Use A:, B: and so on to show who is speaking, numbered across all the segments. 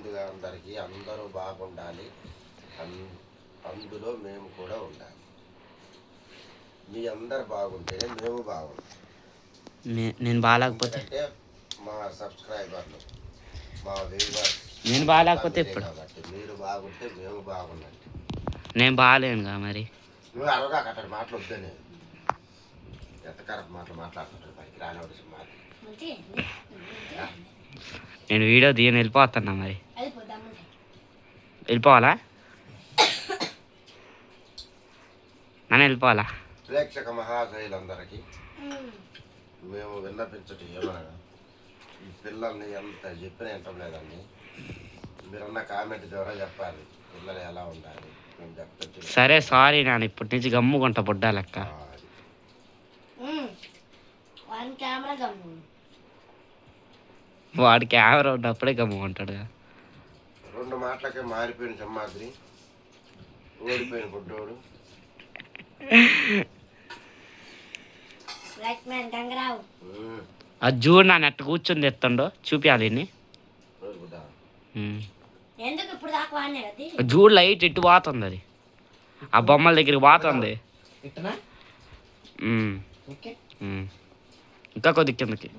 A: ముందుగా అందరికీ అందరూ బాగుండాలి, అందులో మేము కూడా ఉండాలి. మీ అందరు బాగుంటేనే మేము బాగుంటాం.
B: నేను బాగాలేకపోతే
A: అంటే మా సబ్స్క్రైబర్లు, మా వ్యూవర్స్,
B: నేను బాగాలేకపోతే ఇప్పుడు
A: కాబట్టి మీరు బాగుంటే మేము బాగున్నట్టు.
B: నేను బాగాలేనుగా మరి.
A: నువ్వు అరవగా కట్టాడు మాటలు వద్దని ఎంతకరకు మాట్లాడుతుంటాడు పైకి రానివాడు మాట.
B: నేను వీడియో తీయని వెళ్ళిపోతున్నా మరి. వెళ్ళిపోవాలా? నన్ను వెళ్ళిపోవాలా?
A: ప్రేక్షక మహాశైలందరికీ మేము విన్నపించటం ఏమనగా, ఈ పిల్లల్ని ఎంత చెప్పినా వింటం లేదండి. మీరన్న కామెంట్ ద్వారా చెప్పాలి పిల్లలు ఎలా ఉండాలి. మేము చెప్తే
B: సరే సారీ నాన్న, ఇప్పటి నుంచి గమ్ముకుంటా బుడ్డా లెక్క. వాడి కెమెరా ఉన్నప్పుడే గమ్ముకుంటాడు.
A: 2 మాటలకే మారిపోయిన సింహాద్రి, ఓడిపోయిన బుడ్డోడు.
B: అది చూడు నా నెట్ కూర్చొని తెస్తుండో చూపించాలి. చూడు లైట్ ఇటు పోతుంది, అది ఆ బొమ్మల దగ్గరికి పోతుంది. ఇంకా కొద్ది కిందకి.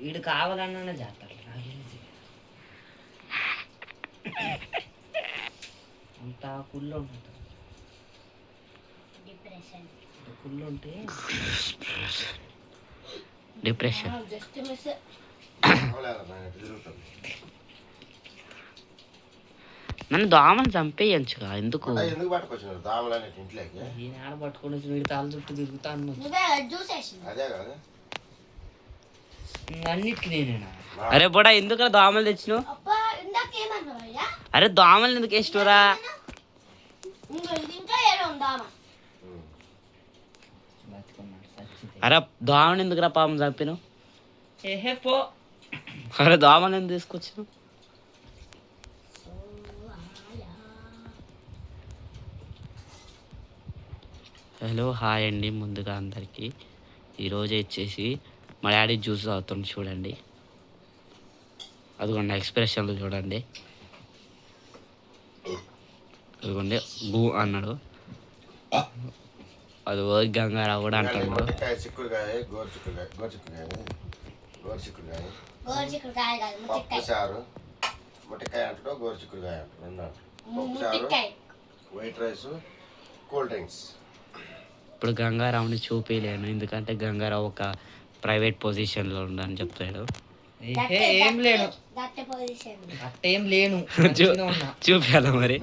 B: వీడు కావాలన్నా చేస్తాడు. అంత కుళ్ళు ఉంటుంది. కుళ్ళు ఉంటే డిప్రెషన్. నన్ను దోమని చంపేయచ్చుగా, ఎందుకు ఈయన పట్టుకొని వీడి తాళ్ళ చుట్టూ తిరుగుతాను. అన్నిటికి నేనేనా? అరే బోడా, ఎందుకు దోమలు తెచ్చినావు? అరే దోమలు ఎందుకు వేసినరా? అరే దోమని ఎందుకురా పాపం చంపినావు? అరే దోమలు ఎందుకు తీసుకొచ్చినావు? హలో హాయ్ అండి. ముందుగా అందరికీ ఈరోజు వచ్చేసి మా డాడీ జ్యూస్ తాగుతుంది చూడండి. అదిగోండి ఎక్స్ప్రెషన్లు చూడండి. అదిగోండి బూ అన్నాడు. అది ఓరి గంగారావు కూడా అంటాడు.
A: White rice, cool drinks.
B: ఇప్పుడు గంగారావుని చూపించలేను, ఎందుకంటే గంగారావు ఒక ప్రైవేట్ పొజిషన్లో ఉండని చెప్తాడు. ఏం లేను, అట్టేం లేను. చూపించాలి మరి.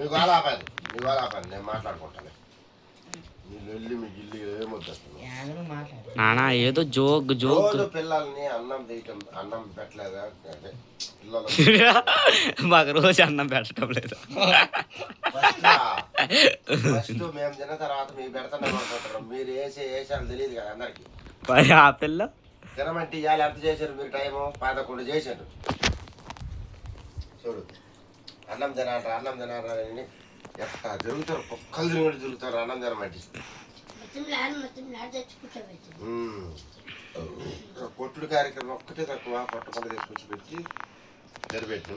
B: నానా ఏదో జోక్
A: పిల్లల్ని అన్నం పెట్టలేదా?
B: మాకు రోజు అన్నం పెట్టడం లేదు.
A: మేము తిన్న తర్వాత మీకు పెడతాను. మీరు వేసాను తెలియదు కదా అందరికి.
B: ఆ పిల్ల
A: తినమంటే ఇవాళ ఎంత చేశారు మీరు? టైము 11 చేశారు. చూడు, అన్నం తినాలరా అన్నం తినాలరా అని ఎట్లా తిరుగుతారు, కుక్కలు తిరుగుతారు అన్నం తినమంటే. కొట్టుడు కార్యక్రమం ఒక్కటే తక్కువ, కొట్టకుండా తీసుకొచ్చి పెట్టి తెరపెట్టు.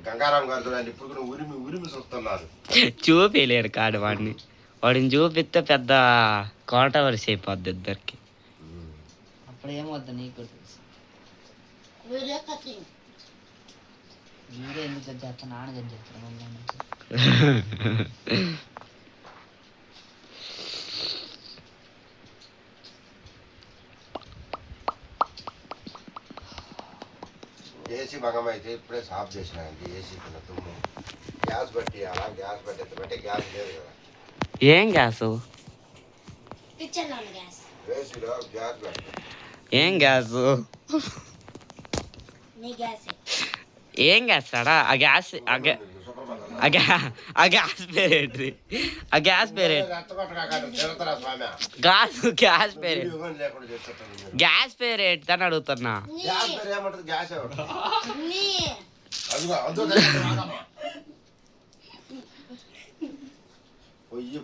A: గంగారాం గారు చూడండి, ఇప్పుడు కూడా ఉరిమి ఉరిమి చూస్తున్నారు.
B: చూపించలేడు కాడు వాడిని. వాడిని చూపిస్తే పెద్ద కాంట్రవర్సీ అయిపోద్ది ఇద్దరికి. అప్పుడు ఏమవుద్ది నీకు తెలుసు. మీరే ఎందుకు చేస్తా, నాన్నగా చెప్తాను.
A: ఏసీ భగం అయితే ఇప్పుడే సాఫ్ చేసినాయండి. ఏసీ తుమ్ము గ్యాస్ బట్టి అలా గ్యాస్ బట్టి గ్యాస్ లేదు కదా.
B: ఏం గ్యాస్?
A: ఏసీలో గ్యాస్ బట్టి
B: ఏం గ్యాస్? ఏం గ్యాస్ రాడా? ఆ గ్యాస్ ఆ గ్యాస్ పేరేంటి? ఆ గ్యాస్ పేరేంటి? గ్యాస్ పేరేంటి? గ్యాస్ పేరేంటి అని అడుగుతున్నా.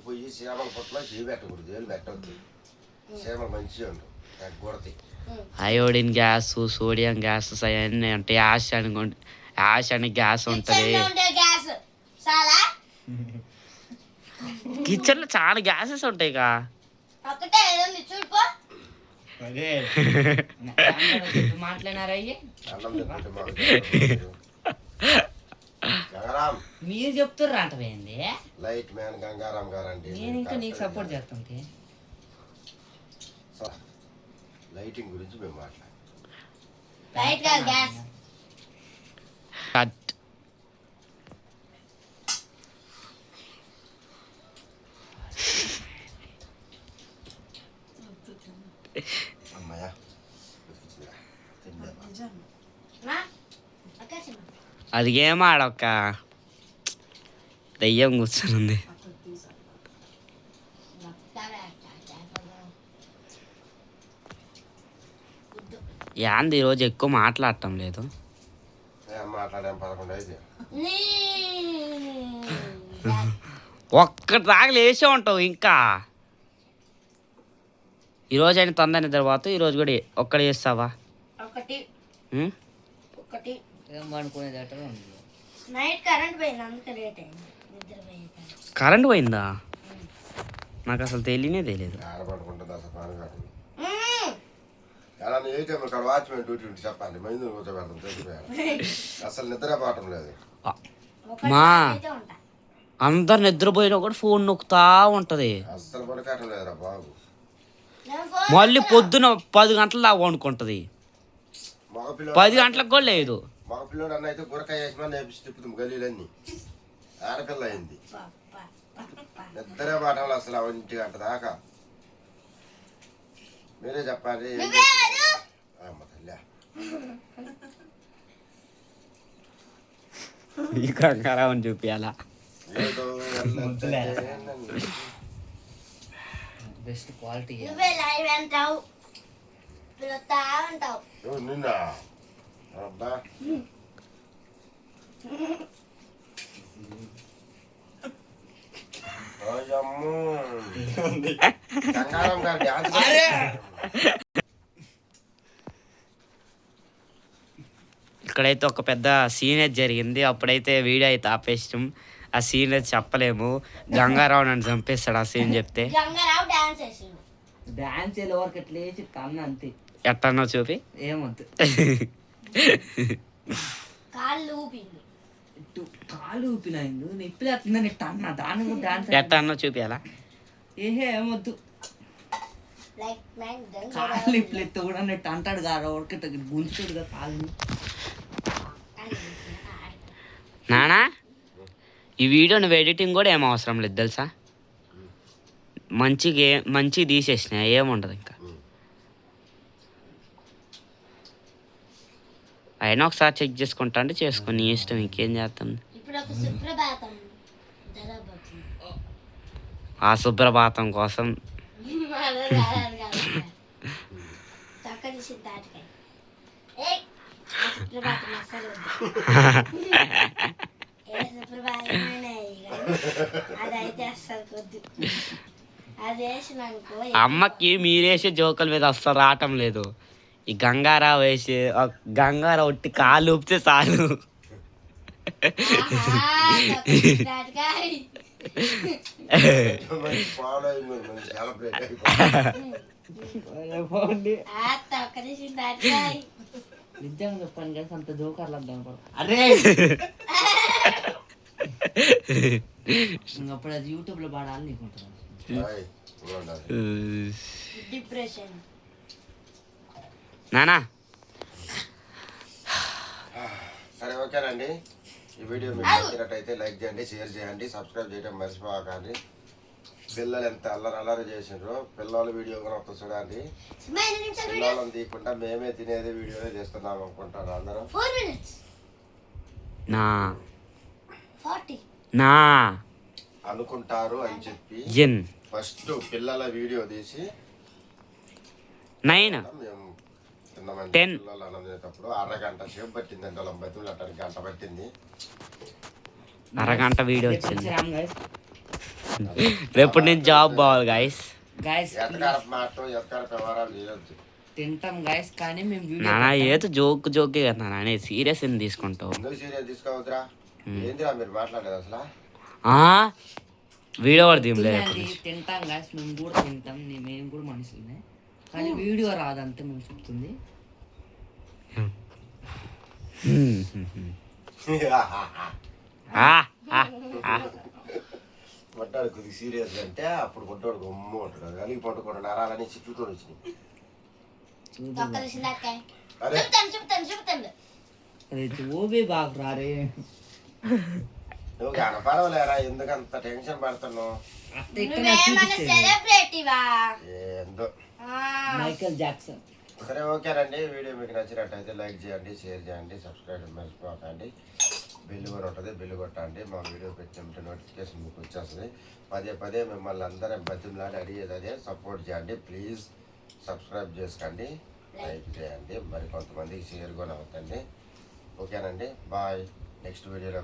A: పొయ్యి చీమల పుట్టలో చేయి పెట్టకూడదు, ఏళ్ళు పెట్టవద్దు. చీమలు మంచిగా ఉండవు, తగ్గకూడతాయి.
B: అయోడిన్ గ్యాస్, సోడియం గ్యాస్ అవన్నీ ఉంటాయి. యాష్ అని గ్యాస్ ఉంటుంది. కిచెన్ లో చాలా గ్యాసెస్ ఉంటాయి కా. మాట్లాడినారా
A: గంగారాం
B: మీరు చెప్తుర్రా అంటేంది
A: లైట్ మ్యాన్ గంగారాం గారు అంటే
B: నేను ఇంకా నీకు సపోర్ట్ చేస్తుంటే.
A: లైటింగ్ గురించి మేము మాట్లాడాం.
B: కట్.
A: అమ్మాయ్యా
B: అది ఏం ఆడొక్క దెయ్యం కూర్చొని యాంది ఈరోజు ఎక్కువ మాట్లాడటం లేదు.
A: మాట్లాడాం 11 అయితే
B: ఒక్కటి దాకా లేచే ఉంటావు ఇంకా. ఈరోజు అయినా తొందర నిద్రపోతావు. ఈరోజు కూడా ఒక్కటి చేస్తావా? కరెంట్ పోయిందా? నాకు అసలు తెలియనే తెలియదు.
A: వాచ్మెన్ డ్యూటీ చెప్పండి, మైందు కూర్చోబెడతాం. అసలు నిద్ర పోవటం లేదు.
B: మా అందరు నిద్రపోయినా కూడా ఫోన్ నొక్కుతా ఉంటది.
A: అసలు పడకటం లేదురా బాబు.
B: మళ్ళీ పొద్దున 10 గంటల దాకా వండుకుంటది. 10 గంటలకు కూడా లేదు.
A: మగ పిల్లడు అన్న అయితే గురకాయ వేసినా నేర్పించి తిప్పుతుంది గలీలన్నీ. ఆడపిల్ల అయింది, నిద్ర పాఠాలు అసలు 1 గంట దాకా. మీరే చెప్పాలి.
B: ఈ కంగారావని చూపియాలా? బెస్ట్ క్వాలిటీ
A: నిన్న అబ్బా గంగారాం గారు డాన్స్
B: ఇక్కడైతే ఒక పెద్ద సీన్ జరిగింది. అప్పుడైతే వీడియో అయితే ఆపేస్తాం. ఆ సీన్ అయితే చెప్పలేము. గంగారావు నన్ను చంపేస్తాడు ఆ సీన్ చెప్తే. డాన్స్ వరకు ఎట్లా కన్నా అంతే. ఎట్టన్నా చూపి ఏమొద్దు. కాళ్ళు ఊపిన నిప్పులు ఎట్టుందని అన్న దాని డాన్స్ ఎట్టన్నా చూపియాలా? ఏహే ఏమొద్దు. కాళ్ళు ఇప్పుడు ఎత్త కూడా నెట్ అంటాడు కదా, ఒకటి గుంజుతాడు కదా కాళ్ళు. నానా ఈ వీడియో నువ్వు ఎడిటింగ్ కూడా ఏం అవసరం లేదు తెలుసా. మంచిగా తీసేసిన ఏముండదు ఇంకా. అయినా ఒకసారి చెక్ చేసుకుంటా అంటే చేసుకుని నీ ఇష్టం, ఇంకేం చేస్తాం. ఆ సుప్రభాతం కోసం అమ్మకి మీరేసే జోకుల మీద అస్సలు రావటం లేదు. ఈ గంగారావు వేసి గంగారావు ఒట్టి కాలు ఊపితే చాలు. నిజంగా చెప్పాను కదా అంత జోకర్లు అరే అప్పుడు అది యూట్యూబ్ లో పాడాలి నీకుంటున్నాను. నానా
A: సరే ఓకేనండి. ఈ వీడియో మీకు నచ్చినట్టయితే లైక్ చేయండి, షేర్ చేయండి, సబ్స్క్రైబ్ చేయడం మర్చిపోకండి. పిల్లలు ఎంత అల్లరి చేసిండ్రో పిల్లల వీడియో కూడా ఒక చూడండి. పిల్లలను తీయకుండా మేమే తినేది వీడియోనే చేస్తున్నాం అనుకుంటారు అందరూ.
B: నా
A: అనుకుంటారు అని చెప్పి ఫస్ట్ పిల్లల వీడియో తీసి
B: 9
A: మేము తిన్నామండి.
B: 10
A: పిల్లలు అన్నప్పుడు అరగంట సేపు పట్టింది అంటే బతులు అట్టానికి గంట పట్టింది.
B: అరగంట వీడియో వచ్చింది. రేపటి నుంచి జాబ్ పోవాలి గాయస్.
C: గాయస్
A: ఎతకారపు మాట ఎతకారపు వ్యవహారాలు చేయొద్దు.
C: తింటాం గాయస్, కానీ మేము వీడియో
B: నానా ఏదో జోకే కదా నాన్న, సీరియస్ ఏం తీసుకుంటావు?
A: ఎందుకు సీరియస్ తీసుకోవద్దురా? ఏందిరా మీరు మాట్లాడేది అసలు?
B: వీడియో పడుతుంది
C: తింటాం గాయస్, మేము కూడా తింటాం, మేము కూడా మనుషులనే, కానీ వీడియో రాదంటే మేము చెప్తుంది.
A: పడ్డాడు కొద్దిగా సీరియస్ అంటే అప్పుడు పడ్డాడు గమ్మ ఉంటాడు, కలిగి పట్టుకోడు నరాలని చిట్టుతో వచ్చినాయి. అరే
C: ఓబే బాగా రారే,
A: నువ్వు కనపడవలేరా, ఎందుకంత టెన్షన్ పడుతున్నావు? ఏందో
C: మైకేల్ జాక్సన్.
A: సరే ఓకేనండి, వీడియో మీకు నచ్చినట్టయితే లైక్ చేయండి, షేర్ చేయండి, సబ్స్క్రైబ్ మర్చిపోకండి, బిల్లు కూడా ఉంటుంది, బిల్లు కొట్టండి. మా వీడియో పెట్టినట్టు నోటిఫికేషన్ మీకు వచ్చేస్తుంది. పదే పదే మిమ్మల్ని అందరం బతిమలాడి అడిగేది అదే, సపోర్ట్ చేయండి ప్లీజ్. సబ్స్క్రైబ్ చేసుకోండి, లైక్ చేయండి, మరి కొంతమందికి షేర్ కూడా అవుతుంది. ఓకేనండి, బాయ్. నెక్స్ట్ వీడియోలో